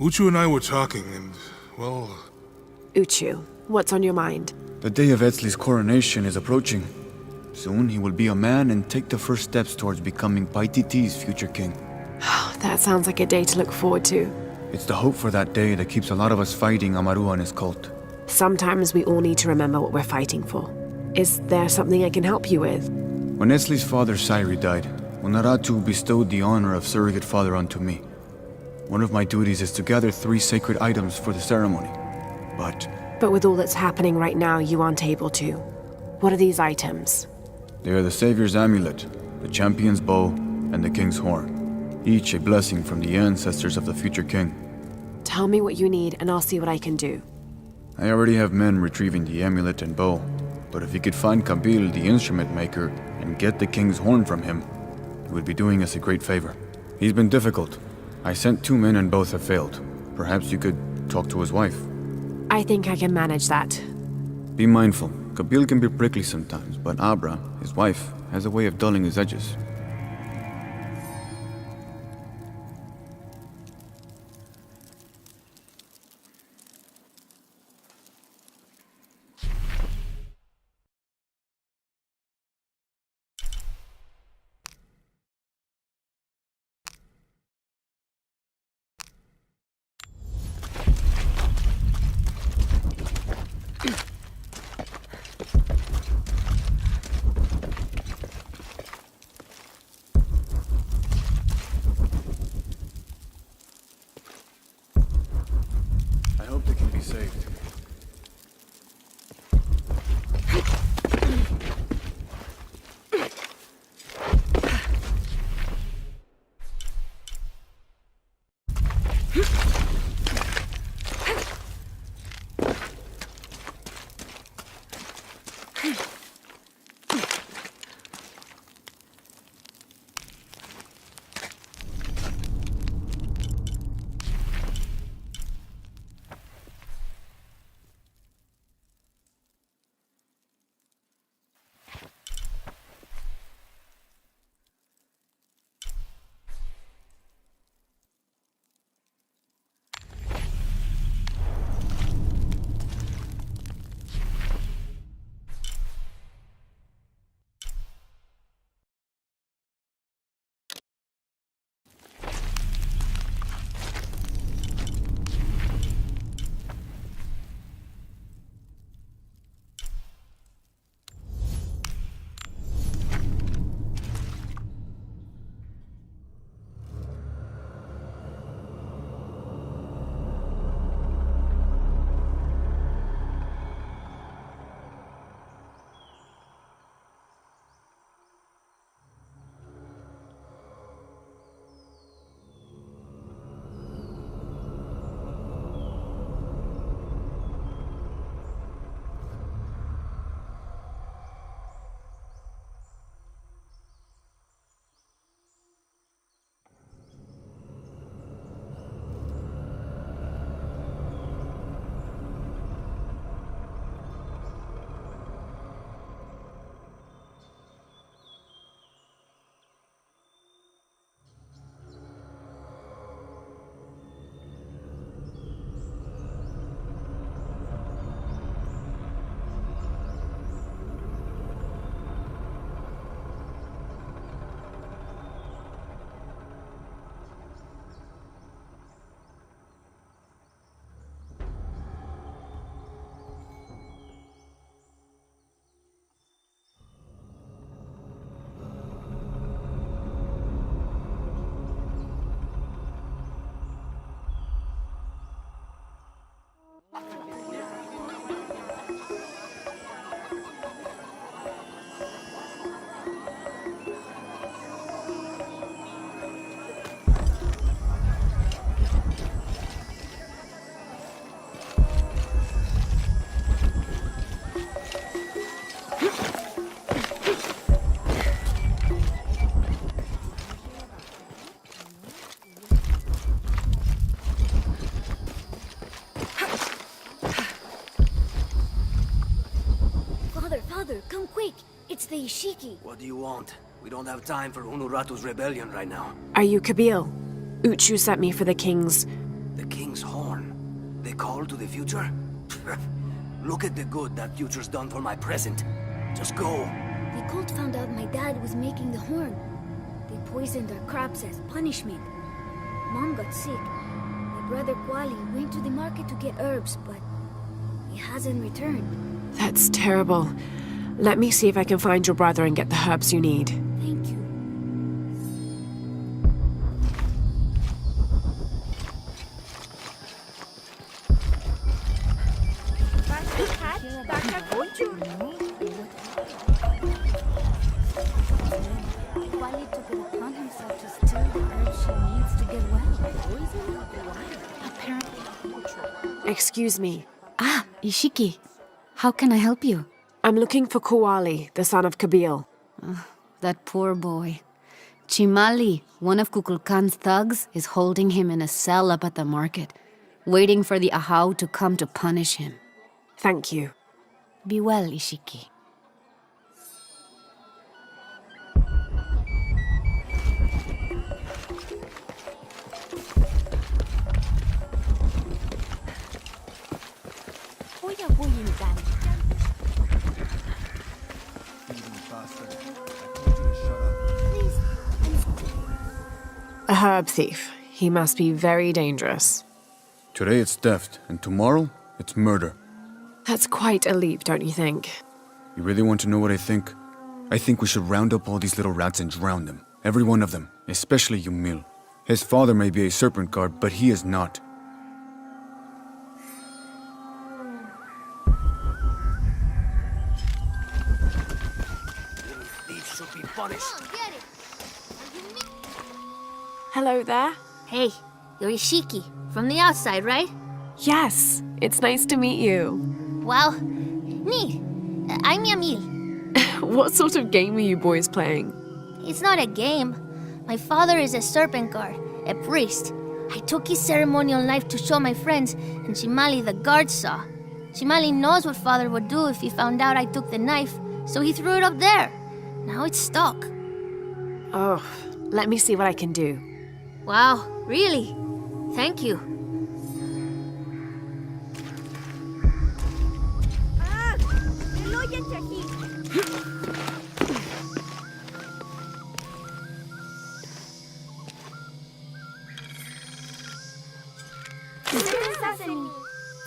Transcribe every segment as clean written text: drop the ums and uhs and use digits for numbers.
Uchu and I were talking, and, well... Uchu, what's on your mind? The day of Etzli's coronation is approaching. Soon he will be a man and take the first steps towards becoming Paititi's future king. That sounds like a day to look forward to. It's the hope for that day that keeps a lot of us fighting Amaru and his cult. Sometimes we all need to remember what we're fighting for. Is there something I can help you with? When Etzli's father Sairi died, Unaratu bestowed the honor of surrogate father onto me. One of my duties is to gather 3 sacred items for the ceremony. But with all that's happening right now, you aren't able to. What are these items? they are the Savior's amulet, the champion's bow, and the king's horn. Each a blessing from the ancestors of the future king. Tell me what you need and I'll see what I can do. I already have men retrieving the amulet and bow, but if you could find Kabil, the instrument maker, and get the king's horn from him, you would be doing us a great favor. He's been difficult. I sent 2 men and both have failed. Perhaps you could talk to his wife. I think I can manage that. Be mindful. Kabil can be prickly sometimes, but Abra, his wife, has a way of dulling his edges. I hope they can be saved. Father, come quick! It's the Ishiki. What do you want? We don't have time for Unuratu's rebellion right now. Are you Kabil? Uchu sent me for the king's... The The king's horn. They call to the future? Look at the good that future's done for my present. Just go. The cult found out my dad was making the horn. They poisoned our crops as punishment. Mom got sick. My brother Kuali went to the market to get herbs, but he hasn't returned. That's terrible. Let me see if I can find your brother and get the herbs you need. Thank you. Kuali took it upon himself to steal the herbs she needs to get well. Apparently. Excuse me. Ah, Ishiki. How can I help you? I'm looking for Kuali, the son of Kabil. That poor boy. Chimali, one of Kukulkan's thugs, is holding him in a cell up at the market, waiting for the Ahau to come to punish him. Thank you. Be well, Ishiki. A herb thief. He must be very dangerous. Today it's theft, and tomorrow it's murder. That's quite a leap, don't you think? You really want to know what I think? I think we should round up all these little rats and drown them. Every one of them, especially Yumil. His father may be a serpent guard, but he is not. Thieves should be punished. Hello there. Hey, you're Ishiki, from the outside, right? Yes, it's nice to meet you. Well, neat. I'm Yamil. What sort of game are you boys playing? It's not a game. My father is a serpent guard, a priest. I took his ceremonial knife to show my friends, and Shimali the guard saw. Shimali knows what father would do if he found out I took the knife, so he threw it up there. Now it's stuck. Oh, let me see what I can do. Wow, really? Thank you.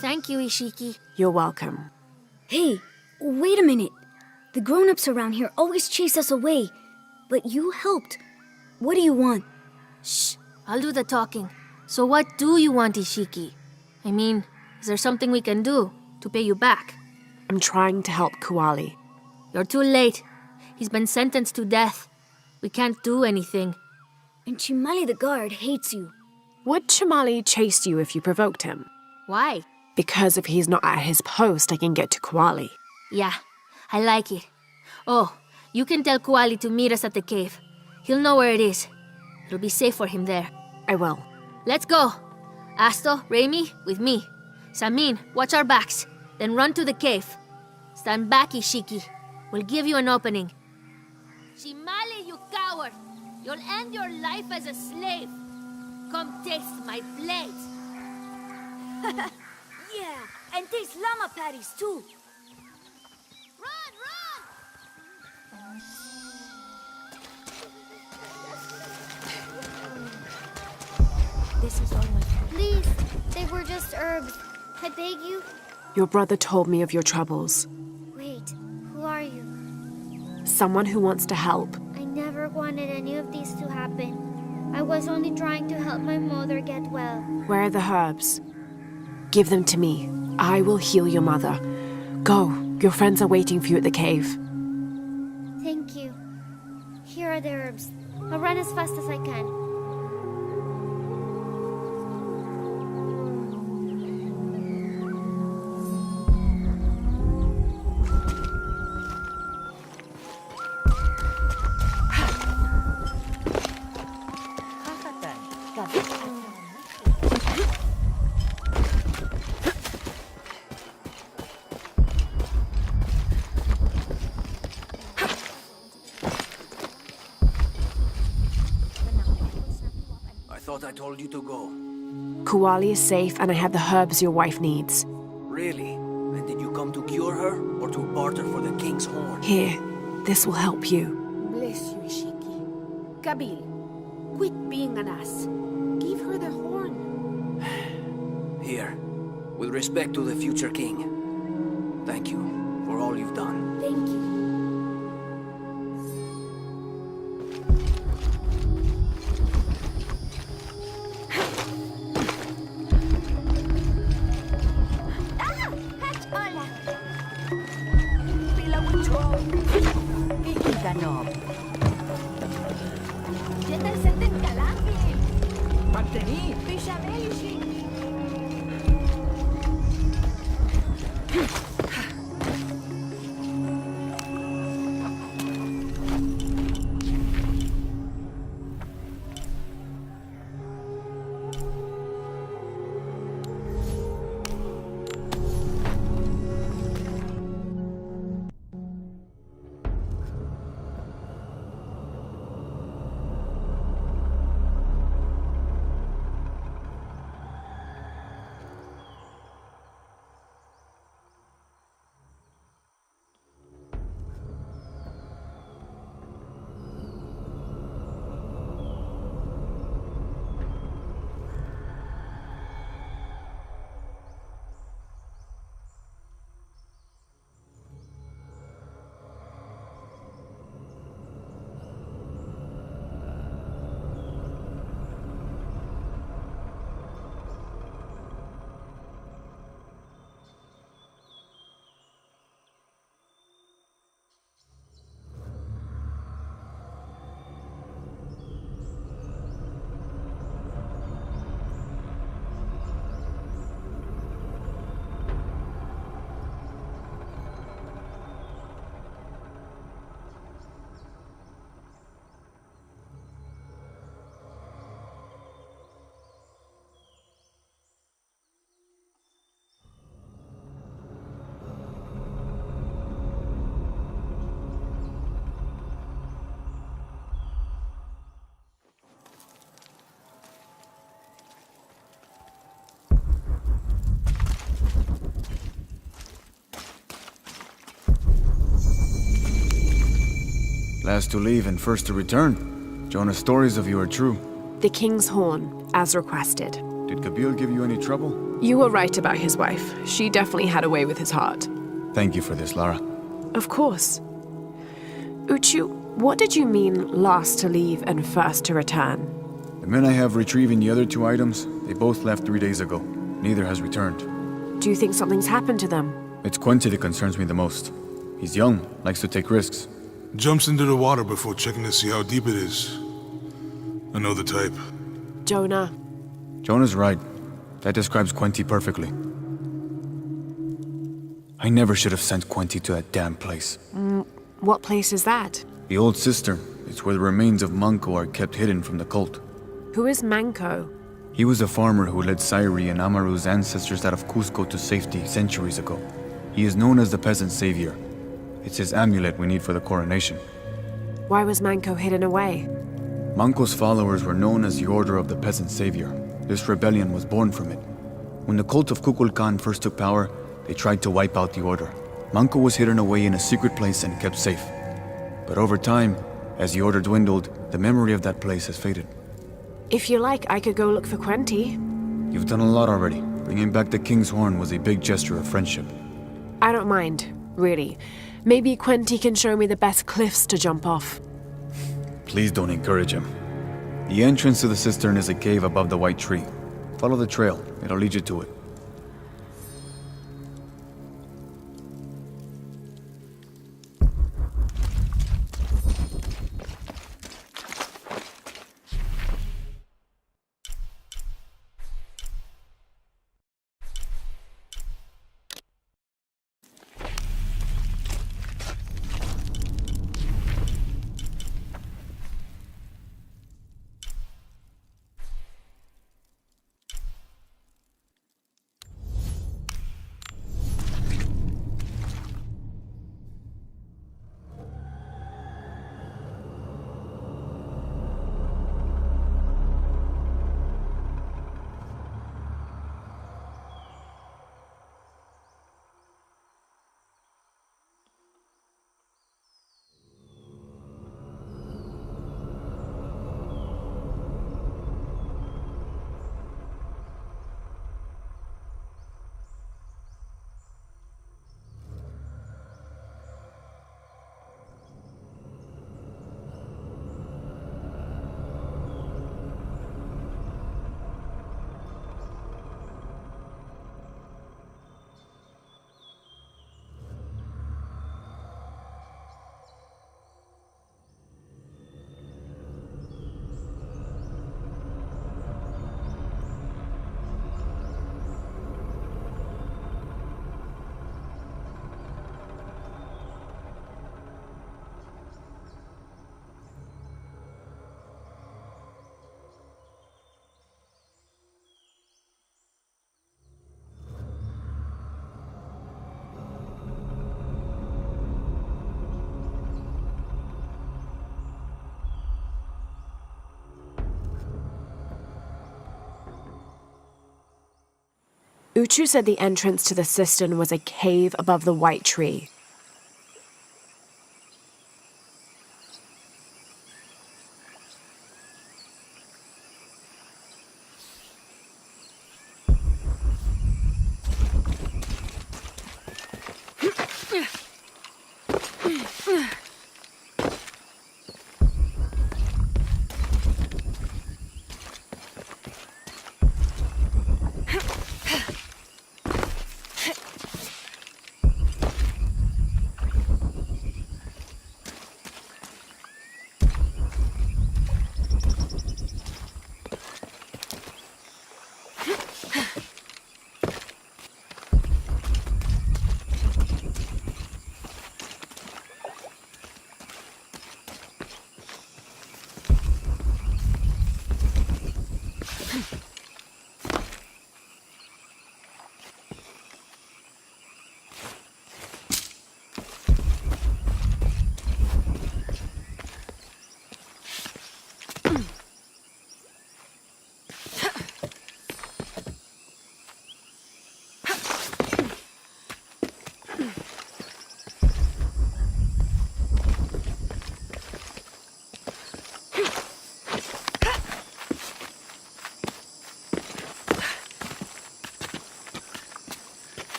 Thank you, Ishiki. You're welcome. Hey, wait a minute. The grown-ups around here always chase us away, but you helped. What do you want? Shh, I'll do the talking. So what do you want, Ishiki? I mean, is there something we can do to pay you back? I'm trying to help Kuali. You're too late. He's been sentenced to death. We can't do anything. And Chimali the guard hates you. Would Chamali chase you if you provoked him? Why? Because if he's not at his post, I can get to Kuali. Yeah, I like it. Oh, you can tell Kuali to meet us at the cave. He'll know where it is. It'll be safe for him there. I will. Let's go. Asto, Raimi, with me. Samin, watch our backs. Then run to the cave. Stand back, Ishiki. We'll give you an opening. Shimali, you coward! You'll end your life as a slave. Come taste my blade. Yeah, and taste llama patties too. Run, run! This is all my fault. Please, they were just herbs. I beg you. Your brother told me of your troubles. Wait, who are you? Someone who wants to help. I never wanted any of these to happen. I was only trying to help my mother get well. Where are the herbs? Give them to me. I will heal your mother. Go. Your friends are waiting for you at the cave. Thank you. Here are the herbs. I'll run as fast as I can. I thought I told you to go. Kuali is safe and I have the herbs your wife needs. Really? And did you come to cure her, or to barter for the king's horn? Here, this will help you. Bless you, Ishiki. Kabil, quit being an ass. Give her the horn. Here, with respect to the future king. Thank you for all you've done. Thank you. Last to leave and first to return. Jonah's stories of you are true. The king's horn, as requested. Did Kabil give you any trouble? You were right about his wife. She definitely had a way with his heart. Thank you for this, Lara. Of course. Uchu, what did you mean last to leave and first to return? The men I have retrieving the other 2 items, they both left 3 days ago. Neither has returned. Do you think something's happened to them? It's Quinty that concerns me the most. He's young, likes to take risks. jumps into the water before checking to see how deep it is. I know the type. Jonah. Jonah's right. That describes Quinty perfectly. I never should have sent Quinty to that damn place. What place is that? The old cistern. It's where the remains of Manco are kept hidden from the cult. Who is Manco? He was a farmer who led Sairi and Amaru's ancestors out of Cusco to safety centuries ago. He is known as the peasant savior. It's his amulet we need for the coronation. Why was Manco hidden away? Manco's followers were known as the Order of the Peasant Savior. This rebellion was born from it. When the cult of Kukulkan first took power, they tried to wipe out the order. Manco was hidden away in a secret place and kept safe. But over time, as the order dwindled, the memory of that place has faded. If you like, I could go look for Quenty. You've done a lot already. Bringing back the King's Horn was a big gesture of friendship. I don't mind, really. Maybe Quenty can show me the best cliffs to jump off. Please don't encourage him. The entrance to the cistern is a cave above the white tree. Follow the trail. It'll lead you to it. Uchu said the entrance to the cistern was a cave above the white tree.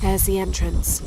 There's the entrance.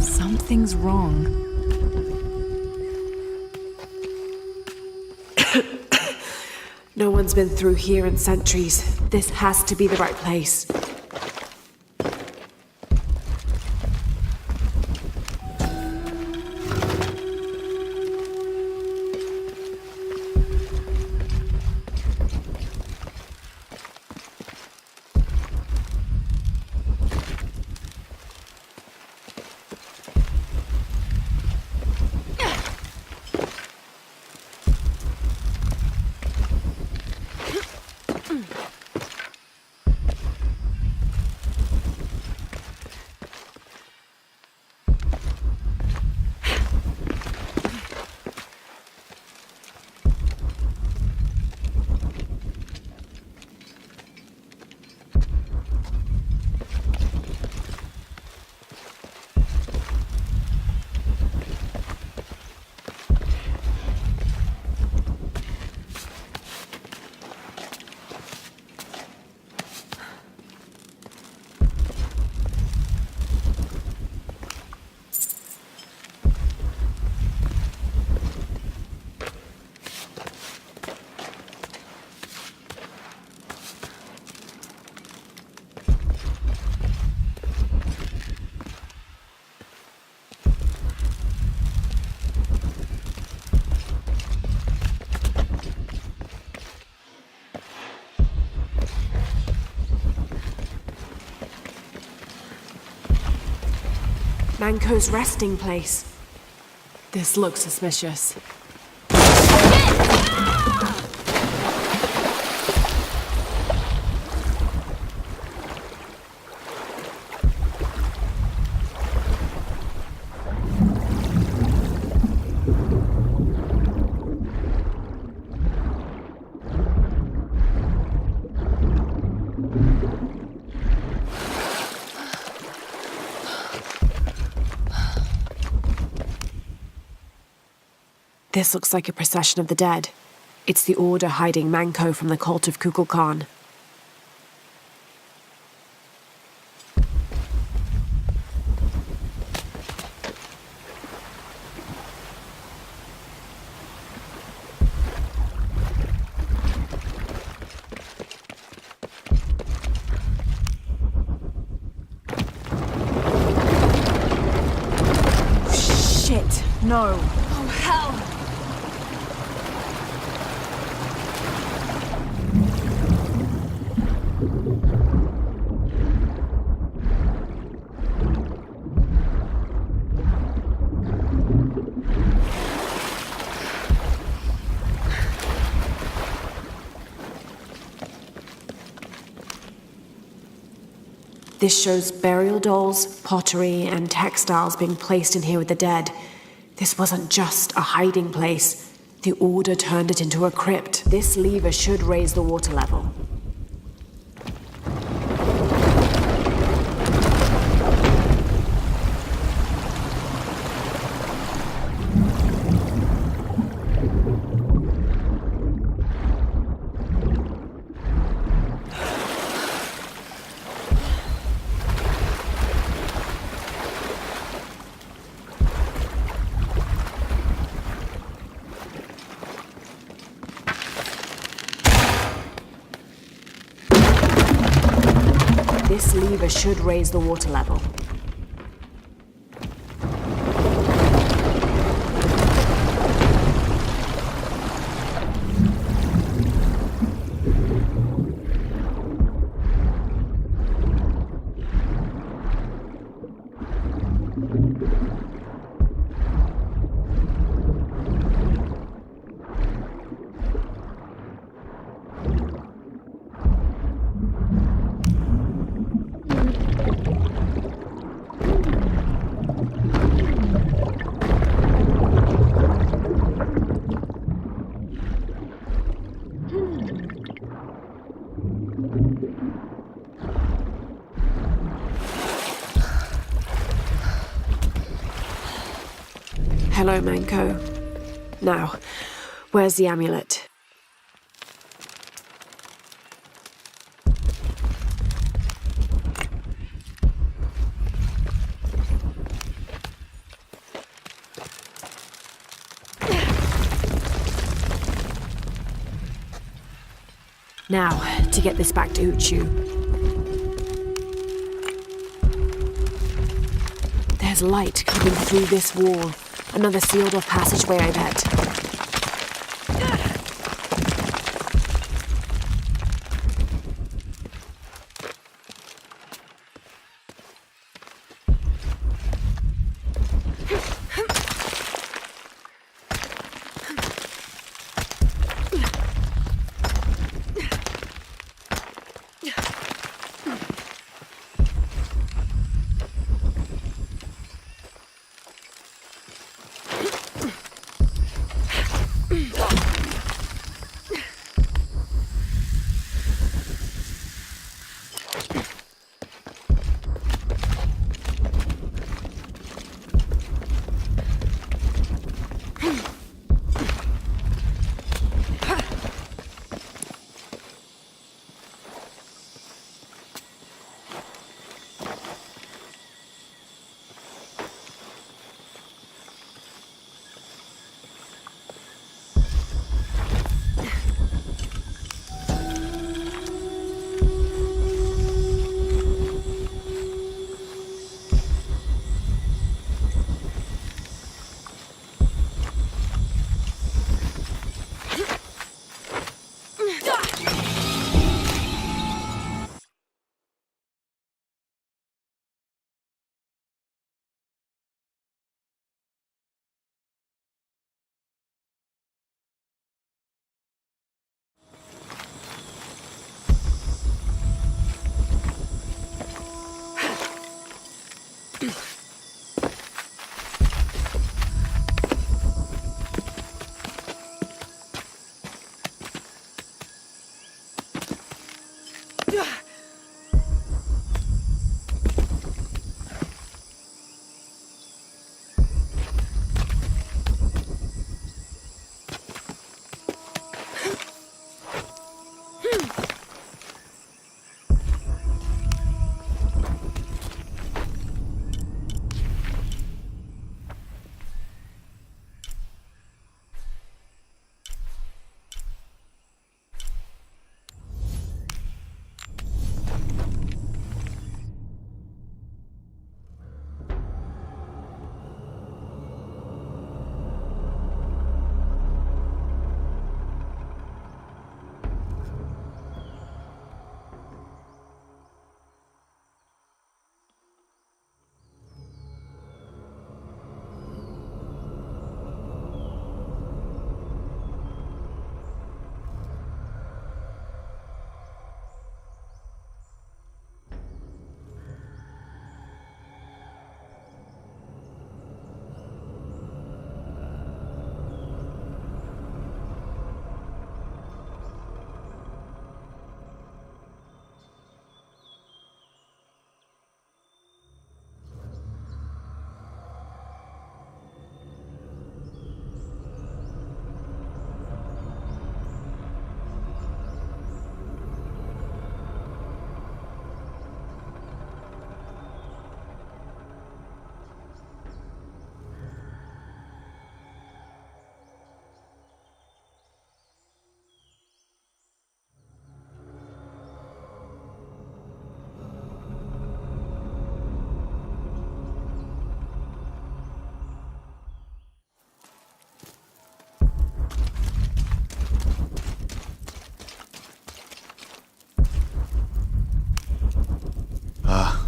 Something's wrong. No one's been through here in centuries. This has to be the right place. Manco's resting place. This looks suspicious. This looks like a procession of the dead. It's the Order hiding Manco from the cult of Kukulkan. No. Oh, hell! This shows burial dolls, pottery, and textiles being placed in here with the dead. This wasn't just a hiding place. The Order turned it into a crypt. This lever should raise the water level. This lever should raise the water level. Hello, Manko. Now, where's the amulet? Now, to get this back to Uchu. There's light coming through this wall. Another sealed-off passageway, I bet.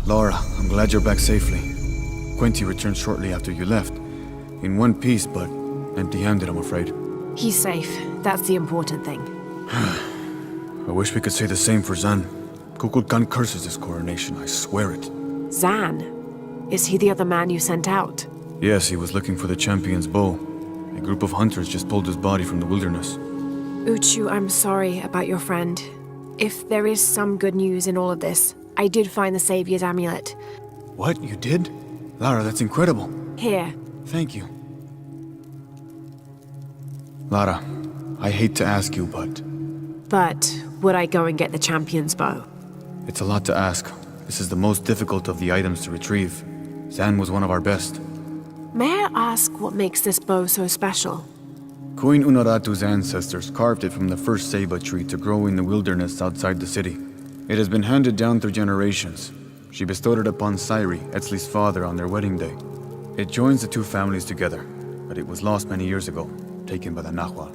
Laura, I'm glad you're back safely. Quinty returned shortly after you left. In one piece, but empty-handed, I'm afraid. He's safe. That's the important thing. I wish we could say the same for Zan. Kukulkan curses his coronation, I swear it. Zan? Is he the other man you sent out? Yes, he was looking for the champion's bow. A group of hunters just pulled his body from the wilderness. Uchu, I'm sorry about your friend. If there is some good news in all of this, I did find the Savior's amulet. What? You did? Lara, that's incredible. Here. Thank you. Lara, I hate to ask you, but Would I go and get the champion's bow? it's a lot to ask. This is the most difficult of the items to retrieve. Zan was one of our best. May I ask what makes this bow so special? Queen Unaratu's ancestors carved it from the first ceiba tree to grow in the wilderness outside the city. It has been handed down through generations. She bestowed it upon Sairi, Etzli's father, on their wedding day. It joins the two families together, but it was lost many years ago, taken by the Nahual.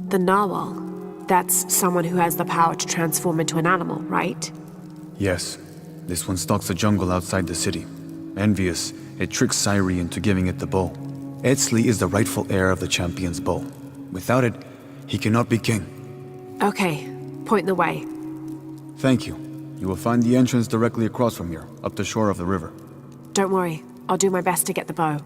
The Nahual. That's someone who has the power to transform into an animal, right? Yes, this one stalks the jungle outside the city. Envious, it tricks Sairi into giving it the bow. Etzli is the rightful heir of the champion's bow. Without it, he cannot be king. Okay, point the way. Thank you. You will find the entrance directly across from here, up the shore of the river. Don't worry, I'll do my best to get the bow.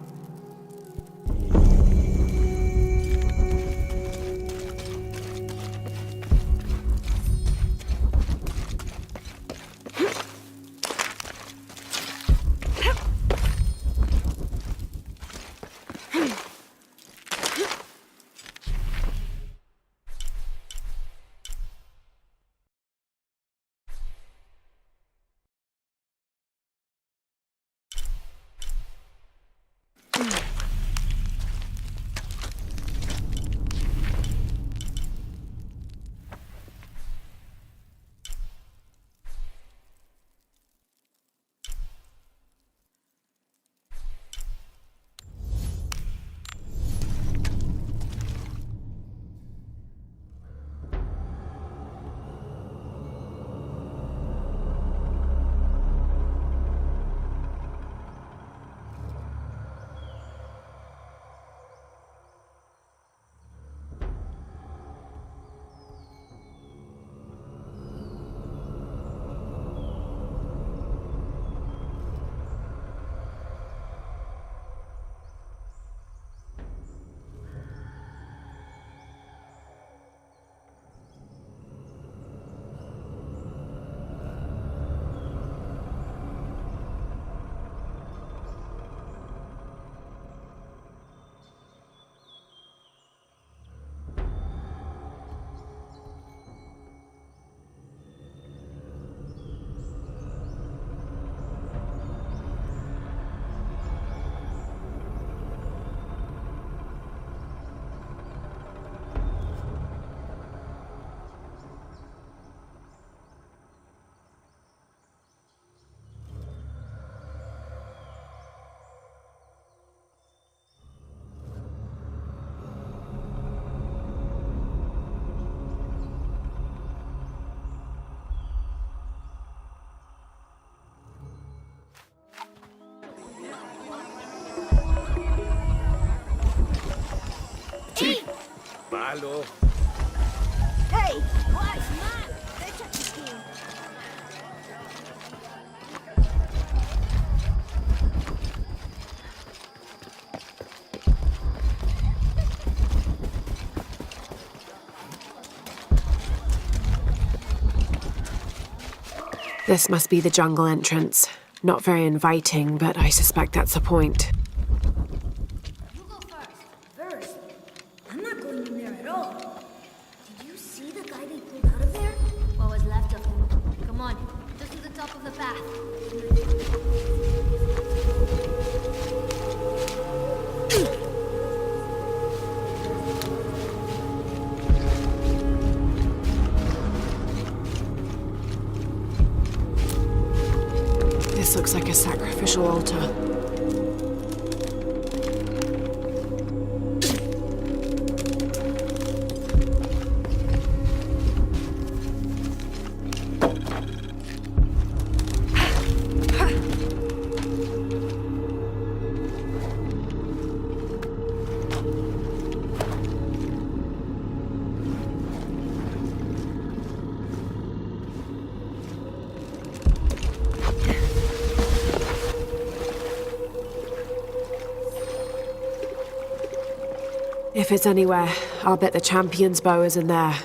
Malo. Hey, what's man? Échate aquí. This must be the jungle entrance. Not very inviting, but I suspect that's the point. You go first. First? I'm not going in there at all. Did you see the guy they pulled out of there? What was left of him? Come on, just to the top of the path. This looks like a sacrificial altar. If it's anywhere, I'll bet the champion's bow is in there.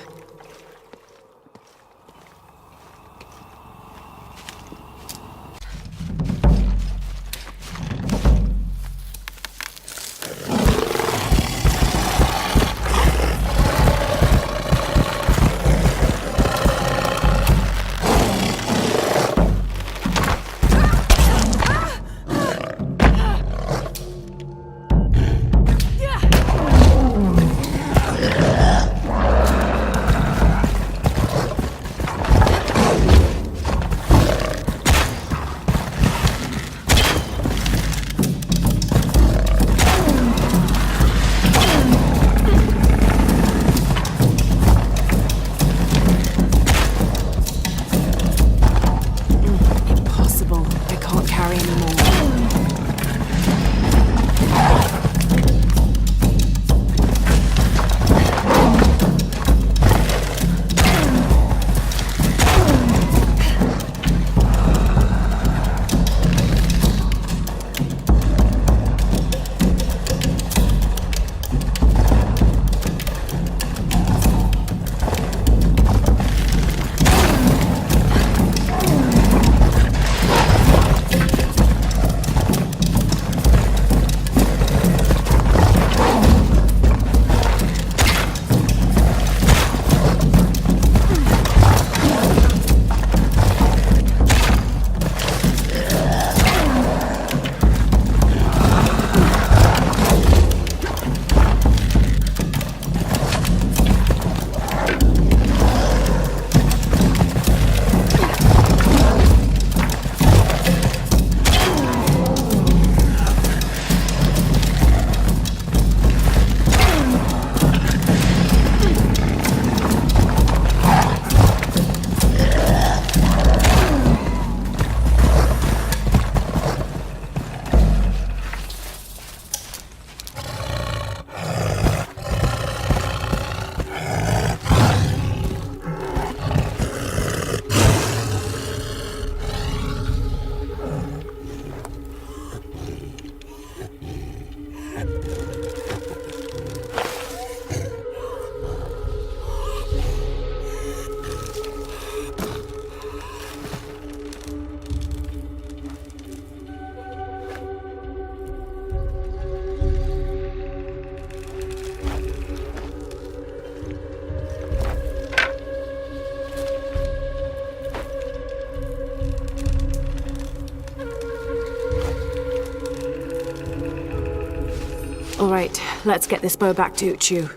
All right, let's get this bow back to Uchu.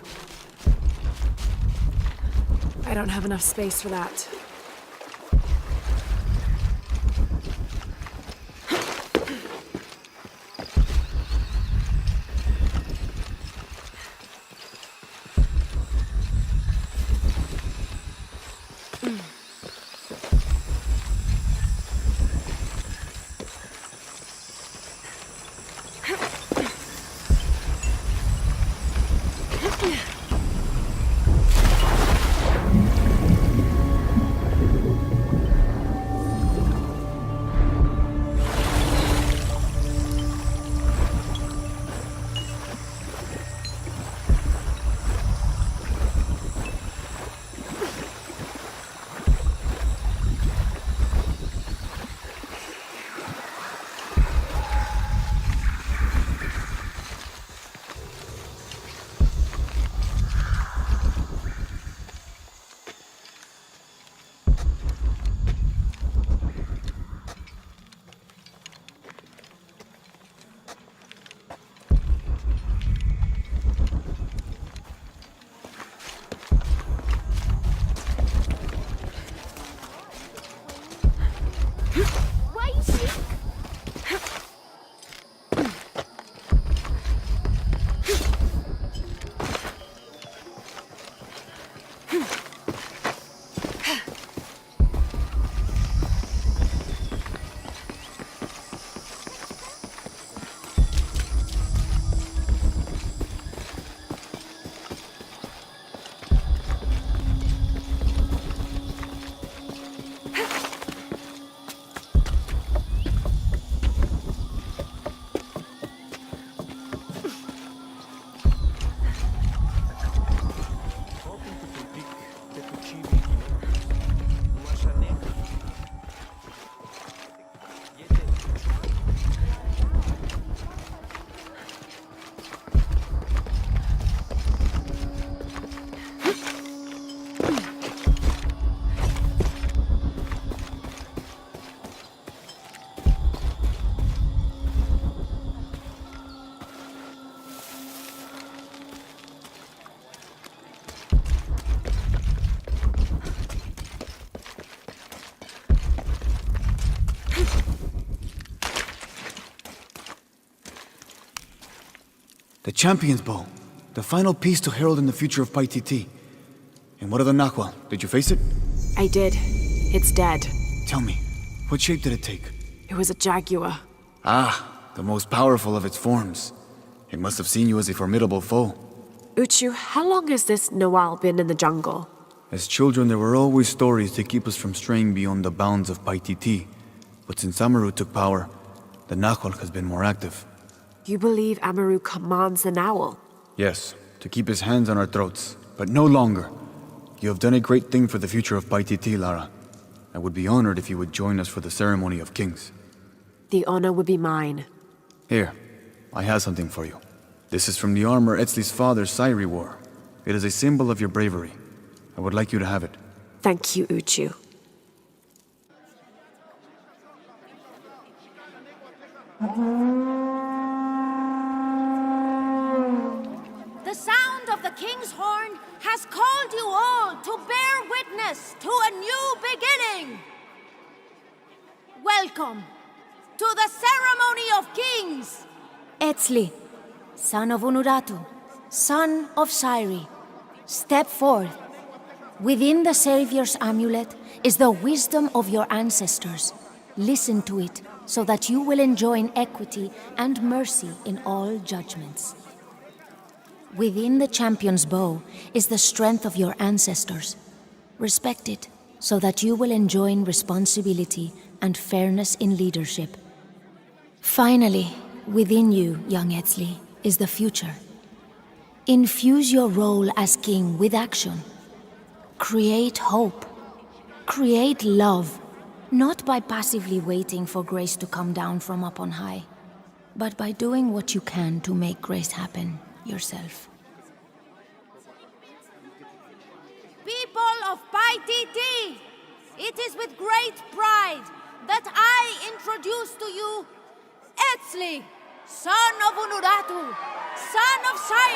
I don't have enough space for that. The Champion's Bow. The final piece to herald in the future of Paititi. And what of the Nahual? Did you face it? I did. It's dead. Tell me, what shape did it take? It was a jaguar. Ah, the most powerful of its forms. It must have seen you as a formidable foe. Uchu, how long has this Nahual been in the jungle? As children, there were always stories to keep us from straying beyond the bounds of Paititi. But since Amaru took power, the Nahual has been more active. You believe Amaru commands the Nahual? Yes, to keep his hands on our throats, but no longer. You have done a great thing for the future of Paititi, Lara. I would be honored if you would join us for the ceremony of kings. The honor would be mine. Here, I have something for you. This is from the armor Etzli's father, Sairi, wore. It is a symbol of your bravery. I would like you to have it. Thank you, Uchu. The sound of the king's horn has called you all to bear witness to a new beginning. Welcome to the ceremony of kings. Etzli, son of Unuratu, son of Sairi, step forth. Within the Savior's amulet is the wisdom of your ancestors. Listen to it so that you will enjoy equity and mercy in all judgments. Within the Champion's Bow is the strength of your ancestors. Respect it so that you will enjoy responsibility and fairness in leadership. Finally, within you, young Etzli, is the future. Infuse your role as king with action. Create hope. Create love, not by passively waiting for grace to come down from up on high, but by doing what you can to make grace happen yourself. People of Paititi, it is with great pride that I introduce to you Etzli, son of Unuratu, son of Sairi.